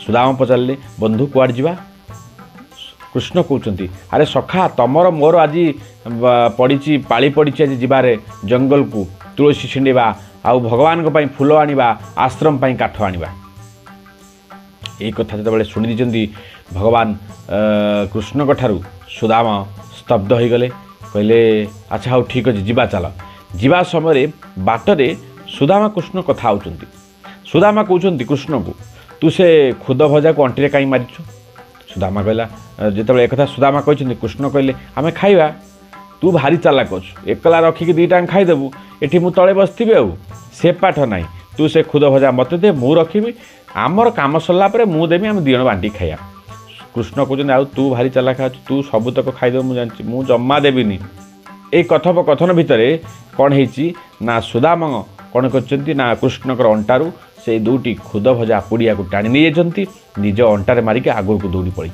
सुदामा पचारे बंधु कुआड़ जा कृष्ण कहते अरे सखा तमर मोर आज पड़ी पाली पड़ी आज जीवारे जंगल को तुलसी छिंडा आउ भगवान फूल आनिबा आश्रम पाई काठ आनिबा। यही कथा जो शुणी दी भगवान कृष्ण ठारू सुदामा स्तब्ध हो गले कहले अच्छा हाँ ठीक अच्छे जीवा चल जीवा समय बाटरे सुदामा कृष्ण कथा होचंती। सुदामा कहते कृष्ण को तू से खुद भजा को अंटी कहीं मारिछु। सुदामा कहला जिते एक सुदामा कहते कृष्ण कहले आमे खाइबा तू भारी चालाक अच्छु एकला रखिकी दीटा खाईदेबू एठी मु तले बसथिबी आउ से पाठ ना तू से खुद भजा मत दे मु रखी आमर काम सरला परे मु देवी आम दिजण बांटी खाइया। कृष्ण कहते आउ तू भारी चालाक अच्छु तू सबुतक खाईदेबू मु जानछि मु जम्मा देविनी। ए कथोपकथन भितर कौन है ना सुदामा कौन कर ना कृष्णकर अंटारू से दुटी खुद भजा पुड़िया को टाणी नहीं जाती निज अंटारे मारिक आगू को दौड़ी पड़ी।